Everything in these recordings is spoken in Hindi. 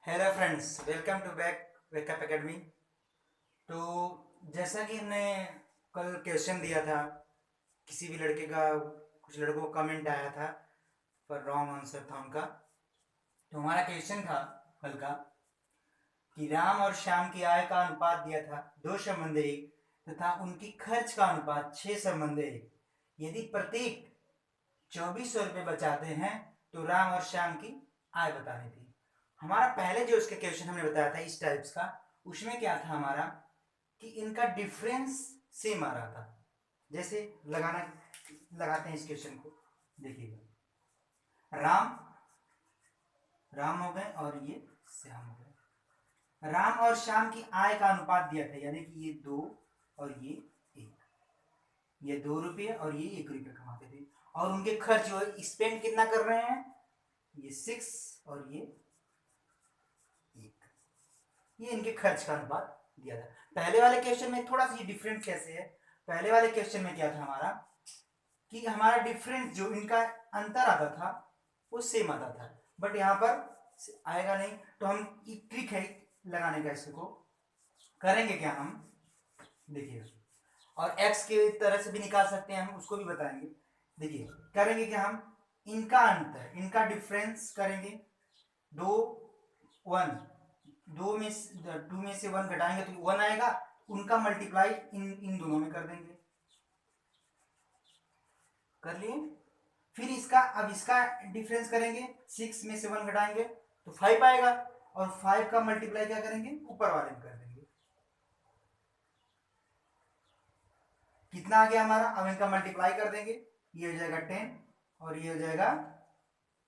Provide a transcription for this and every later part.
Hello friends, welcome to back Wakeup Academy. तो जैसा कि हमने कल क्वेश्चन दिया था, किसी भी लड़के का, कुछ लड़कों को कमेंट आया था पर रॉन्ग आंसर था उनका। तो हमारा क्वेश्चन था कल का कि राम और श्याम की आय का अनुपात दिया था 2:1 तथा उनकी खर्च का अनुपात 6:1। यदि प्रत्येक 2400 रुपये बचाते हैं तो राम और श्याम की आय बतानी थी। हमारा पहले जो उसके क्वेश्चन हमने बताया था इस टाइप्स का, उसमें क्या था हमारा कि इनका डिफरेंस सेम आ रहा था। जैसे लगाते हैं इस क्वेश्चन को, देखिएगा। राम राम हो गए और ये श्याम हो गए। राम और श्याम की आय का अनुपात दिया था, यानी कि ये 2 और ये 1। ये 2 रुपये और ये 1 रुपये कमाते थे। और उनके खर्च जो है, स्पेंड कितना कर रहे हैं, ये 6 और ये 1। ये इनके खर्च का अनुपात दिया था। पहले वाले क्वेश्चन में थोड़ा सा ये डिफरेंट कैसे है, पहले वाले क्वेश्चन में क्या था हमारा कि हमारा डिफरेंस जो इनका अंतर आता था वो सेम आता था, बट यहाँ पर आएगा नहीं। तो हम एक ट्रिक है लगाने का, इसको करेंगे क्या हम, देखिए। और एक्स की तरह से भी निकाल सकते हैं हम, उसको भी बताएंगे। देखिए करेंगे क्या हम, इनका अंतर, इनका डिफरेंस करेंगे। दो 1, 2 में से 1 घटाएंगे तो 1 आएगा। उनका मल्टीप्लाई इन दोनों में कर देंगे, कर लिए। फिर इसका, अब इसका डिफरेंस करेंगे, 6 में से 1 घटाएंगे तो 5 आएगा। और 5 का मल्टीप्लाई क्या करेंगे, ऊपर वाले में कर देंगे। कितना आ गया हमारा, अब इनका मल्टीप्लाई कर देंगे। ये हो जाएगा 10 और ये हो जाएगा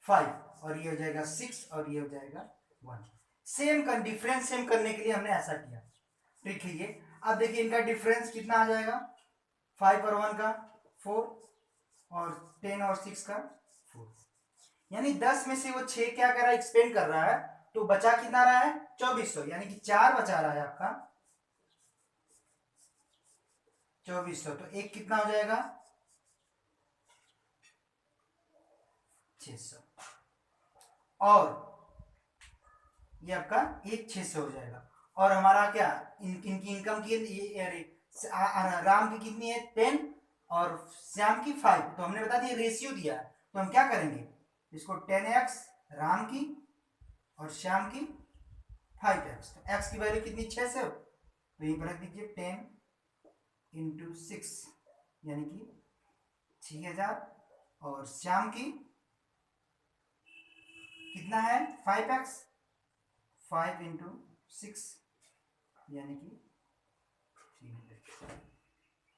5 और ये हो जाएगा 6 और ये हो जाएगा 1। सेम कर, डिफरेंस सेम करने के लिए हमने ऐसा किया। ट्रिक लीजिए। अब देखिए इनका डिफरेंस कितना आ जाएगा, 5 और 1 का 4 और 10 और 6 का 4। यानी 10 में से वो 6 क्या कर रहा है, एक्सपेंड कर रहा है। तो बचा कितना रहा है, 2400, यानी कि 4 बचा रहा है आपका 2400। तो एक कितना हो जाएगा, 600। और ये आपका एक 600 हो जाएगा। और हमारा क्या, इनकी इनकम की राम की कितनी है, 10 और श्याम की 5। तो हमने बता दिया रेशियो दिया है, तो हम क्या करेंगे, इसको 10x राम की और श्याम की 5x। तो x की वैल्यू कितनी, 600। तो यहीं पर रख दीजिए 10 इंटू 6, यानी कि 6000। और श्याम की कितना है, 5x, 5 इंटू 6 यानी कि 300।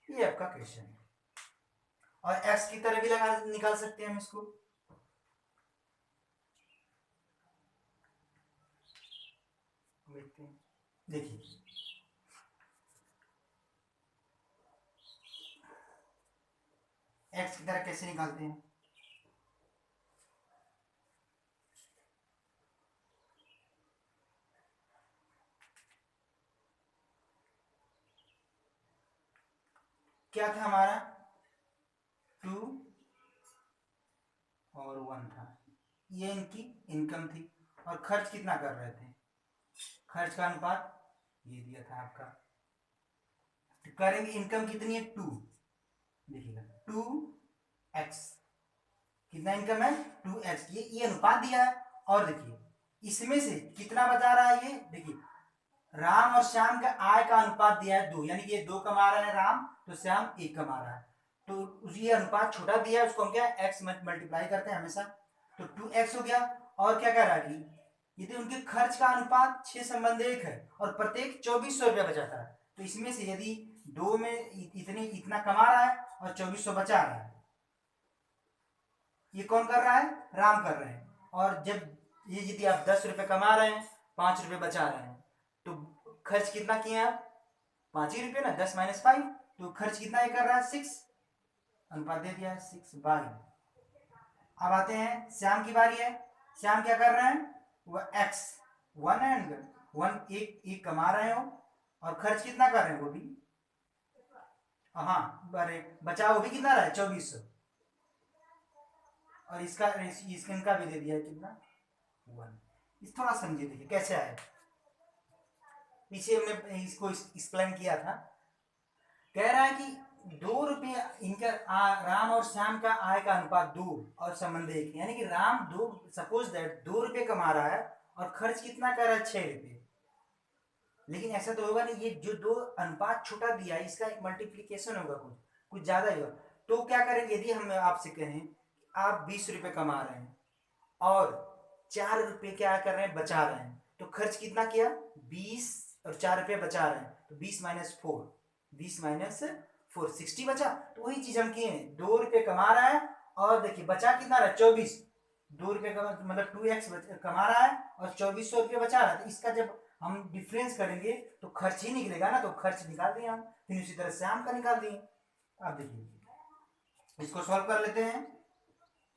ये आपका क्वेश्चन है। और x की तरह भी लगा निकाल सकते हैं हम इसको। देखिए x की तरह कैसे निकालते हैं, क्या था हमारा, 2 और 1 था। ये इनकी इनकम थी। और खर्च कितना कर रहे थे, खर्च का अनुपात ये दिया था आपका। तो करेंगे, इनकम कितनी है, 2। देखिएगा 2x, कितना इनकम है, 2x। ये अनुपात दिया है। और देखिए इसमें से कितना बचा रहा है, ये देखिए राम और श्याम का आय का अनुपात दिया है 2, यानी कि ये 2 कमा रहा है राम, तो श्याम 1 कमा रहा है। तो ये अनुपात छोटा दिया है, उसको हम क्या x मल्टीप्लाई करते हैं हमेशा। तो 2x हो गया। और क्या कह रहा है कि यदि उनके खर्च का अनुपात 6:1 है और प्रत्येक 2400 रुपया बचाता है, तो इसमें से यदि 2 में इतना कमा रहा है और 2400 बचा रहा है, ये कौन कर रहा है, राम कर रहे हैं। और जब ये यदि आप 10 रुपये कमा रहे हैं, 5 रुपये बचा रहे हैं, तो खर्च कितना किए आप, 5 ही रुपये ना, 10 माइनस 5। तो खर्च कितना ये कर रहा है, 6। अनुपात दे दिया है 6/। अब आते हैं श्याम की बारी है। श्याम क्या कर रहे हैं, वह x 1 है, 1 एक कमा रहे हो और खर्च कितना कर रहे हैं वो भी, हाँ अरे बचा वो भी कितना रहा है, 2400। और इसका इनका भी दे दिया है कितना, 1। इस थोड़ा समझिए, देखिए कैसे आए। पीछे हमने इसको एक्सप्लेन किया था। कह रहा है कि 2 रुपये इनका राम और श्याम का आय का अनुपात 2 और संबंध 1, यानी कि राम 2, सपोज दैट 2 रुपये कमा रहा है और खर्च कितना कर रहा है, 6 रुपये। लेकिन ऐसा तो होगा नहीं, ये जो 2 अनुपात छोटा दिया है इसका एक मल्टीप्लीकेशन होगा, कुछ ज्यादा ही होगा। तो क्या करेंगे, यदि हम आपसे कहें आप 20 रुपये कमा रहे हैं और 4 रुपये क्या कर रहे हैं, बचा रहे हैं, तो खर्च कितना किया, 20, और 4 रुपये बचा रहे हैं, तो 20 - 4, 20 - 4, 60 बचा। तो वही चीज हम किए, 2 रुपये कमा रहा है और देखिए बचा कितना रहा, 24। 2 रुपये का मतलब 2x कमा रहा है और 2400 रुपये बचा रहा है। तो इसका जब हम डिफरेंस करेंगे तो खर्च ही निकलेगा ना, तो खर्च निकाल दिए हम, फिर उसी तरह श्याम का निकाल दिए। अब देखिए इसको सॉल्व कर लेते हैं।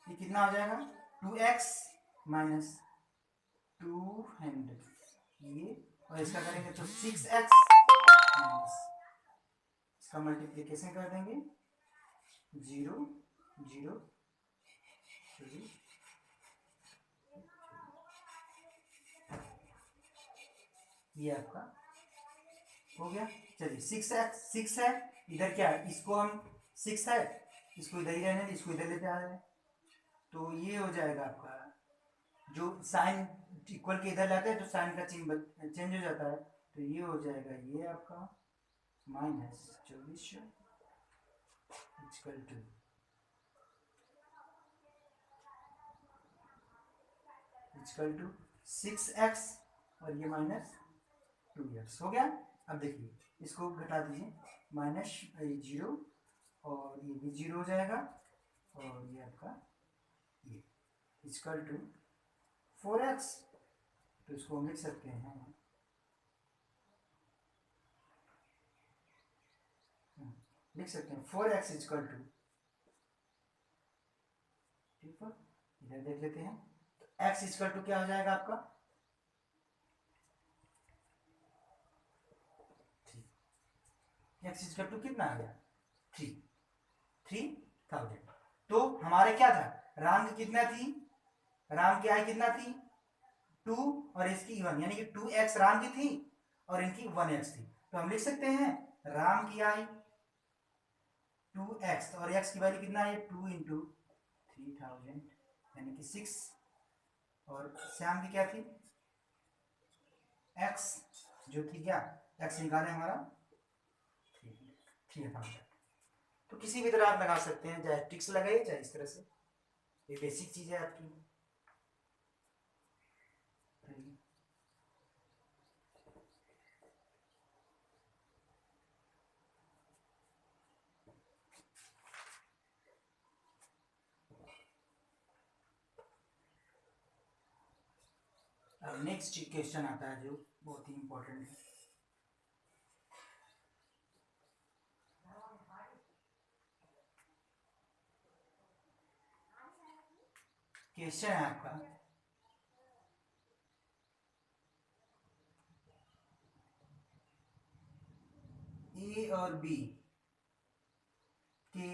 ये कितना हो जाएगा, 2x माइनस 200, ये, और इसका करेंगे तो 6x माइनस, इसका मल्टीप्लीकेशन कर देंगे, 0 0 3, ये आपका हो गया। चलिए 6x 6 है, इधर क्या है, इसको हम 6 है, इसको इधर ही रहने दें, इसको इधर लेते आ रहे हैं, तो ये हो जाएगा आपका, जो साइन इक्वल के इधर लाते हैं तो साइन का चिन्ह चेंज हो जाता है, तो ये हो जाएगा, ये आपका माइनस 2400 इक्वल टू 6x और ये माइनस 2x हो गया। अब देखिए इसको घटा दीजिए, माइनस 0 और ये भी 0 हो जाएगा, और ये आपका ये इक्वल टू 4x, तो इसको हम लिख सकते हैं, लिख सकते हैं 4x इक्वल टू, ठीक है, इधर देख लेते हैं, तो x इक्वल टू क्या हो जाएगा आपका, x इक्वल टू कितना आ गया, 3000। तो हमारे क्या था, राम की कितना थी, राम की आय कितना थी, 2 और इसकी 1, यानी कि 2x राम की थी और इनकी 1x थी। तो हम लिख सकते हैं राम की आय 2x और x की वैल्यू कितना है, 2 इंटू 3000 यानी कि 6, और श्याम की क्या थी, x जो थी क्या, x निकाले हमारा 3000। तो किसी भी तरह आप लगा सकते हैं, चाहे ट्रिक्स लगाइए चाहे इस तरह से, ये बेसिक चीज है आपकी। अब नेक्स्ट क्वेश्चन आता है जो बहुत ही इंपॉर्टेंट है। क्वेश्चन है आपका, ए और बी के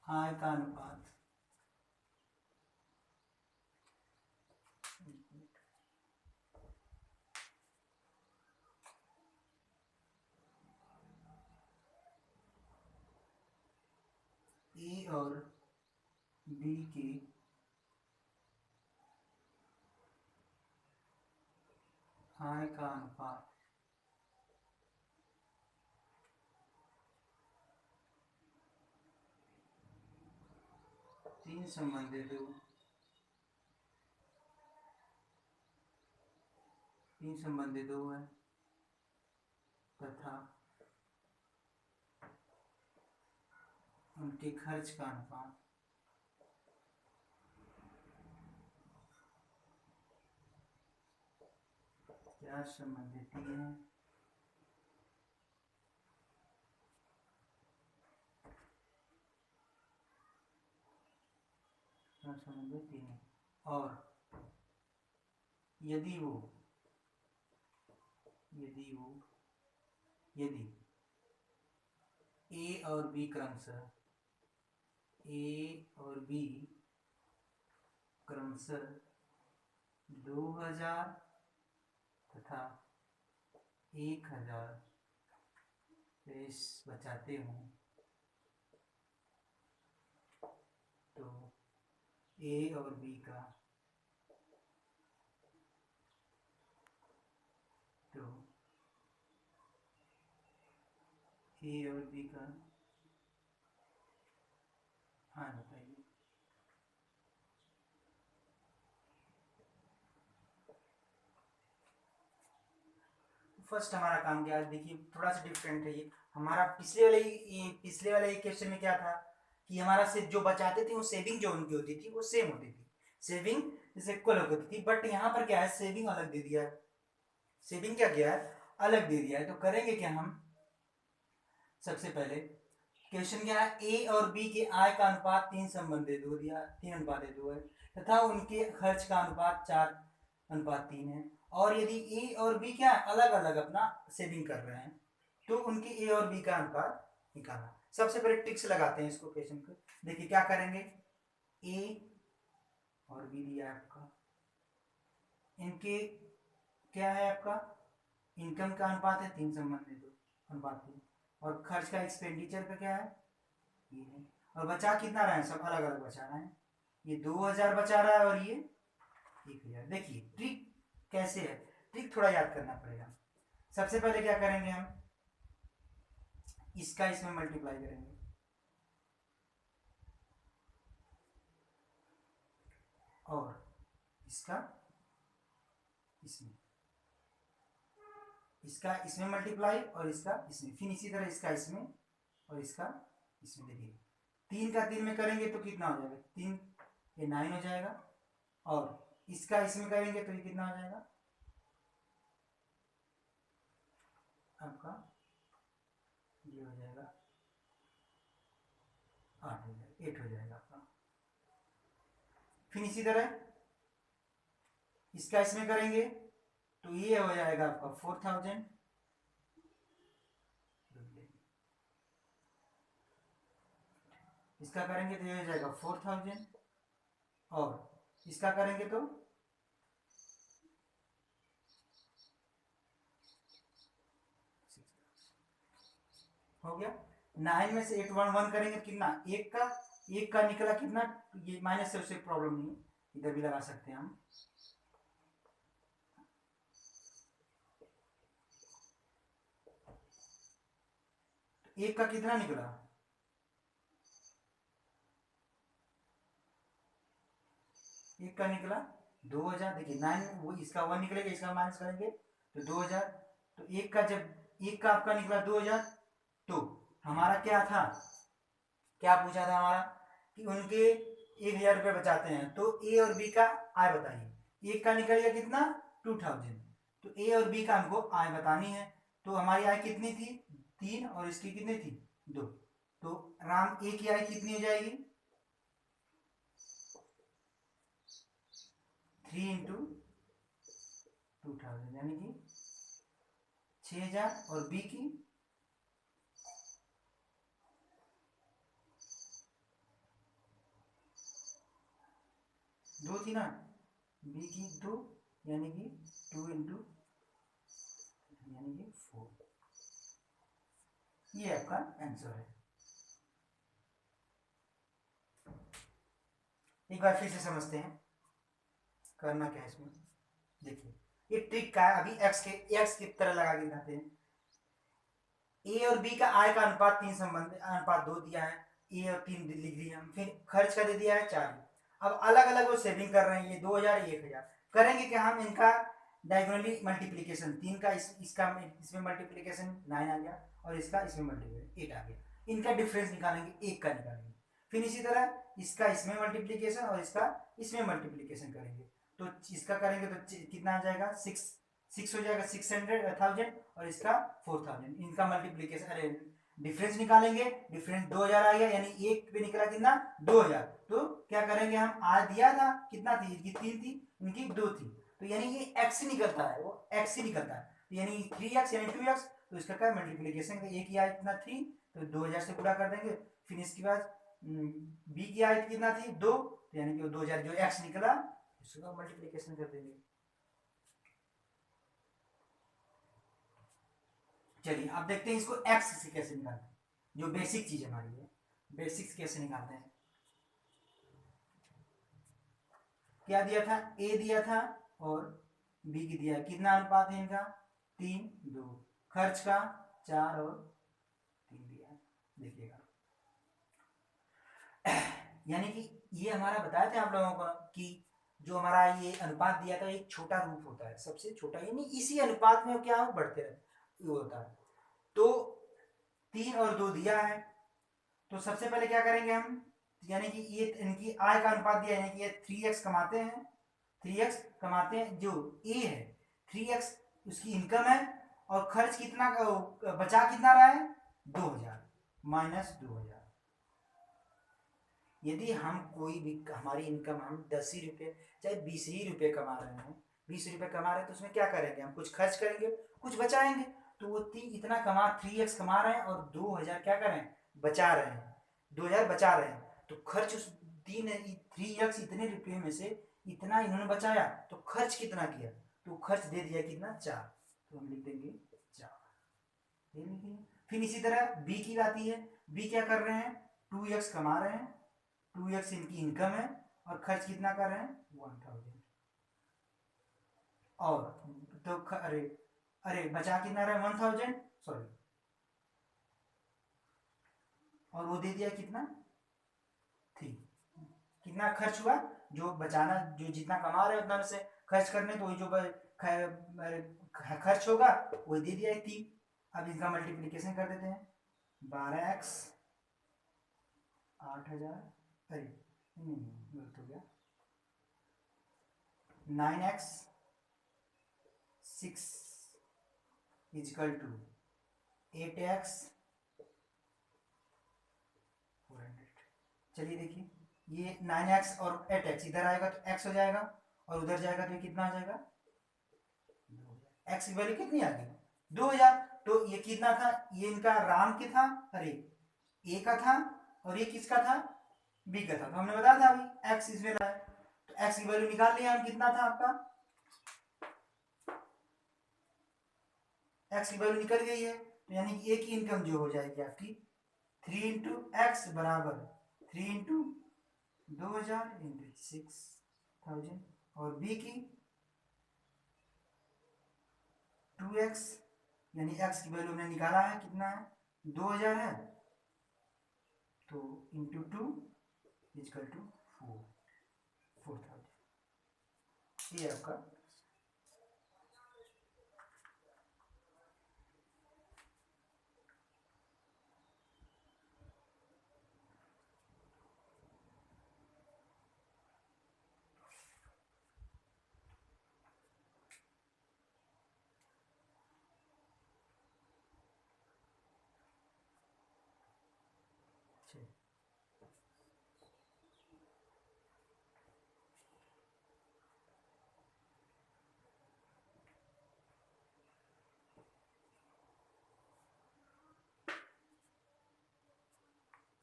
आय का अनुपात, ए और बी के आय का अनुपात 3 संबंधित 2 है, तथा उनके खर्च का अनुपात क्या संबंधित है, संबंधित है, और यदि ए और बी क्रमशः, ए और बी क्रमशः 2000 तथा 1000 पेश बचाते हूँ तो ए और बी का हाँ बताइए। फर्स्ट हमारा काम क्या है, देखिए थोड़ा सा डिफरेंट है ये हमारा। पिछले वाले क्वेश्चन में क्या था कि हमारा से जो बचाते थे वो सेविंग जो उनकी होती थी वो सेम होती थी, सेविंग जैसे इक्वल होती थी। बट यहाँ पर क्या है, सेविंग अलग दे दिया है। सेविंग क्या किया है, अलग दे दिया है। तो करेंगे क्या हम, सबसे पहले क्वेश्चन क्या है, ए और बी के आय का अनुपात 3 संबंधित हो दिया, 3:2 है तथा उनके खर्च का अनुपात 4:3 है। और यदि ए और बी क्या अलग अलग अपना सेविंग कर रहे हैं तो उनके ए और बी का अनुपात निकालना। सबसे पहले ट्रिक्स लगाते हैं इसको क्वेश्चन को। देखिए क्या करेंगे, ए और बी दिया है आपका, इनके क्या है आपका इनकम का अनुपात है 3:2 अनुपात 3, और खर्च का एक्सपेंडिचर का क्या है ये है। और बचा कितना रहा है, सब अलग अलग बचा रहा है। ये 2000 बचा रहा है और ये 1000। देखिए ट्रिक कैसे है, ट्रिक थोड़ा याद करना पड़ेगा। सबसे पहले क्या करेंगे हम, इसका इसमें मल्टीप्लाई करेंगे और इसका इसमें, इसका इसमें मल्टीप्लाई और इसका इसमें, फिर इसी तरह इसका इसमें और इसका इसमें। देखिए 3 का 3 में करेंगे तो कितना हो जाएगा, 3 ये 9 हो जाएगा। और इसका इसमें करेंगे तो ये कितना हो जाएगा आपका, ये हो जाएगा 8 हो जाएगा, 8 हो जाएगा आपका। फिर इसी तरह इसका इसमें करेंगे तो ये हो जाएगा आपका 4000। इसका करेंगे तो ये हो जाएगा 4000 और इसका करेंगे तो हो गया। 9 में से 8 1 करेंगे कितना, एक का निकला कितना, ये माइनस से उससे प्रॉब्लम नहीं है, इधर भी लगा सकते हैं हम। एक का कितना निकला, एक का निकला 2000। देखिए 9 वो इसका 1 निकलेगा, इसका माइनस करेंगे तो 2000। तो एक का जब एक का आपका निकला 2000 तो हमारा क्या था, क्या पूछा था हमारा कि उनके 1000 रुपये बचाते हैं तो ए और बी का आय बताइए। एक का निकल गया कितना 2000, तो ए और बी का हमको आय बतानी है। तो हमारी आय कितनी थी 3 और इसकी कितनी थी 2। तो राम ए की आय कितनी हो जाएगी 3 इंटू 2000 यानी कि 6000, और बी की 2 थी ना, बी की 2 यानी कि 2 इंटू यानी कि 4। ये आपका आंसर है। एक बार फिर से समझते हैं करना क्या है इसमें। देखिए ये ट्रिक का है, अभी एक्स की तरह लगा के दिखाते हैं। ए और बी का आय का अनुपात 3 संबंध अनुपात 2 दिया है, ए और 3 लिख दिया हम। फिर खर्च का दे दिया है 4। अब अलग अलग वो सेविंग कर रहे हैं, ये 2000 1000। करेंगे कि हम इनका डायगोनली मल्टीप्लीकेशन, 3 का इसका इसमें मल्टीप्लीकेशन 9 आ गया और इसका इसमें मल्टीप्लीकेशन 8 आ गया। इनका डिफरेंस निकालेंगे, एक का निकालेंगे। फिर इसी तरह इसका इसमें मल्टीप्लीकेशन और इसका इसमें मल्टीप्लीकेशन करेंगे तो इसका करेंगे तो कितना आ जाएगा 6 हो जाएगा 600,000 और इसका 4000। इनका मल्टीप्लीकेशन अरे डिफरेंस निकालेंगे, डिफरेंस 2000 आ गया यानी एक पे निकला कितना 2000। तो क्या करेंगे हम, आज दिया था कितना थी, इनकी 3 थी इनकी 2 थी, तो यानी ये एक्स ही निकलता है, वो एक्स ही निकलता है। तो यानी 3x यानी 2x, तो इसका क्या मल्टीप्लीकेशन एक ही आया इतना 3, तो 2000 से गुणा कर देंगे। फिर इसके बाद बी की हाइट कितना थी 2, तो यानी कि 2000 जो एक्स निकला उसका मल्टीप्लीकेशन कर देंगे। चलिए अब देखते हैं इसको एक्स से कैसे निकालते हैं, जो बेसिक चीज हमारी है, बेसिक्स कैसे निकालते हैं। क्या दिया था, ए दिया था और बी की दिया, कितना अनुपात है इनका 3:2, खर्च का 4 और 3 दिया, देखिएगा। यानी कि ये हमारा बताया था आप लोगों को कि जो हमारा ये अनुपात दिया था एक छोटा रूप होता है, सबसे छोटा, यानी इसी अनुपात में क्या बढ़ते रहते होता है। तो 3 और 2 दिया है, तो सबसे पहले क्या करेंगे हम, यानी कि ये इनकी आय का अनुपात दिया, यानी कि ये 3x कमाते हैं, 3x कमाते हैं, जो ए है 3x उसकी इनकम है, और खर्च कितना बचा कितना रहा है 2000 माइनस 2000। यदि हम कोई भी हमारी इनकम हम 10 ही रुपये चाहे 20 ही रुपये कमा रहे हैं, 20 रुपये कमा रहे हैं, तो उसमें क्या करेंगे हम, कुछ खर्च करेंगे कुछ बचाएंगे। तो वो इतना कमा 3x कमा रहे हैं और 2000 क्या कर रहे हैं बचा रहे हैं, 2000 बचा रहे हैं, तो खर्च उस 3x इतने रुपये में से इतना इन्होंने बचाया, तो खर्च कितना किया, तो खर्च दे दिया कितना 4, तो हम लिख देंगे 4। फिर इसी तरह बी की आती है, बी क्या कर रहे हैं 2x कमा रहे हैं, 2x इनकी इनकम है और खर्च कितना कर रहे हैं 1000, और तो अरे बचा कितना रहा 1000 सॉरी, और वो दे दिया कितना 3, कितना खर्च हुआ, जो बचाना जो जितना कमा रहे हैं उतना में से खर्च करने, तो वही जो खर्च होगा वही दे दिया 3। अब इसका मल्टीप्लीकेशन कर देते हैं, 12x 8000, अरे नहीं गलत हो गया, 9x 6 इजकल टू 8x 400। चलिए देखिए ये 9x और 8x इधर आएगा तो x हो जाएगा, और उधर जाएगा तो ये कितना आ जाएगा 2000। x की वैल्यू कितनी आ गई 2000। तो ये कितना था, ये इनका राम के था, अरे ए का था, और ये किसका था बी का था, तो हमने बताया था अभी x इसमें रहा है, तो x की वैल्यू निकाल लिया हम, कितना था आपका x की वैल्यू निकल गई है, तो यानी कि a की इनकम जो हो जाएगी आपकी 3 इंटू एक्स बराबर 3 इंटू 2000 इंटू 6000, और बी की 2x, यानी x की वैल्यू हमने निकाला है कितना है 2000 है, तो इंटू 2 इजकल टू 4000, ये आपका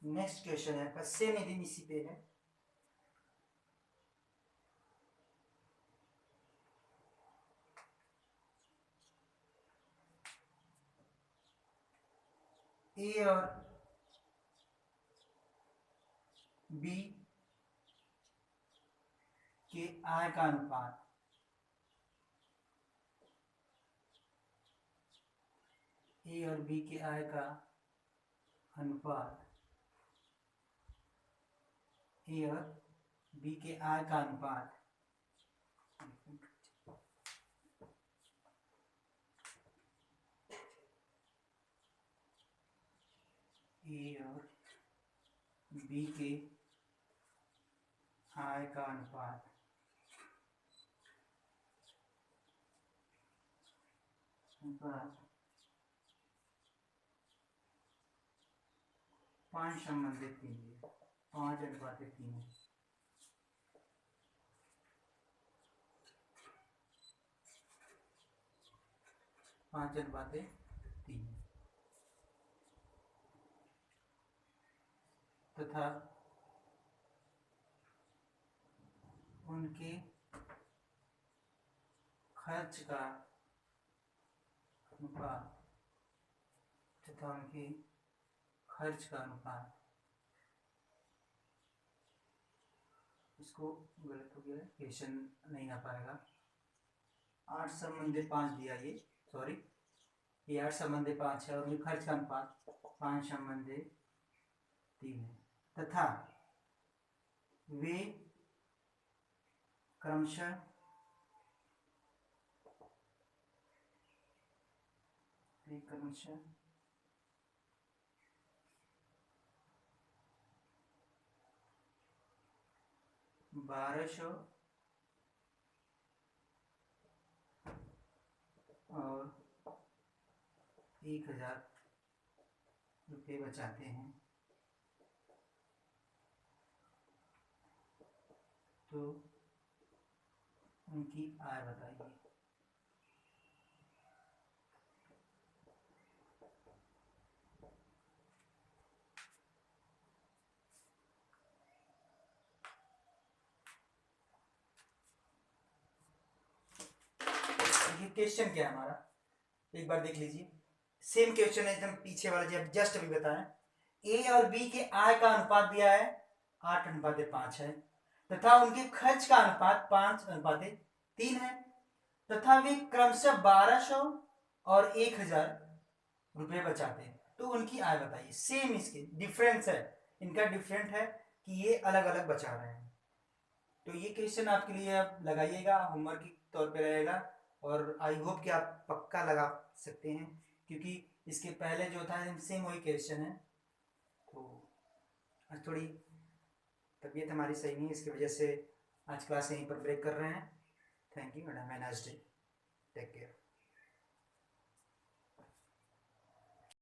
नेक्स्ट क्वेश्चन है आपका, सेम दिन इसी पे है। ए और बी के आय का अनुपात, ए और बी के आय का अनुपात, ए और बी के आय का अनुपात ए और बी के आय का अनुपात 5 संबंधित 3, 5:3 है। 5:3 तथा उनके खर्च का अनुपात तथा उनके खर्च का अनुपात, इसको गलत हो गया है, क्वेश्चन नहीं आ पाएगा। 8 संबंधी 5 दिया, ये सॉरी, ये 8 संबंधी 5 है और ये खर्च का अनुपात 5 संबंधी 3 है, तथा वे क्रमशः क्रमशः 1200 और 1000 रुपये बचाते हैं। तो उनकी आय बताइए। क्वेश्चन क्या है हमारा, एक बार देख लीजिए। सेम क्वेश्चन है एकदम पीछे वाला जब जस्ट अभी बताया। ए और बी के आय का अनुपात दिया है 8:5 है, तथा उनके खर्च का अनुपात 5:3 है, तथा वे क्रमशः 1200 और 1000 रुपये बचाते हैं। तो उनकी आय बताइए। सेम इसके डिफरेंस है, इनका डिफरेंट है कि ये अलग अलग बचा रहे हैं। तो ये क्वेश्चन आपके लिए आप लगाइएगा, होमवर्क के तौर पे रहेगा और आई होप कि आप पक्का लगा सकते हैं, क्योंकि इसके पहले जो था सेम वही क्वेश्चन है। तो आज थोड़ी तबीयत हमारी सही नहीं है, इसकी वजह से आज क्लास यहीं पर ब्रेक कर रहे हैं। Thank you and have a nice day, take care.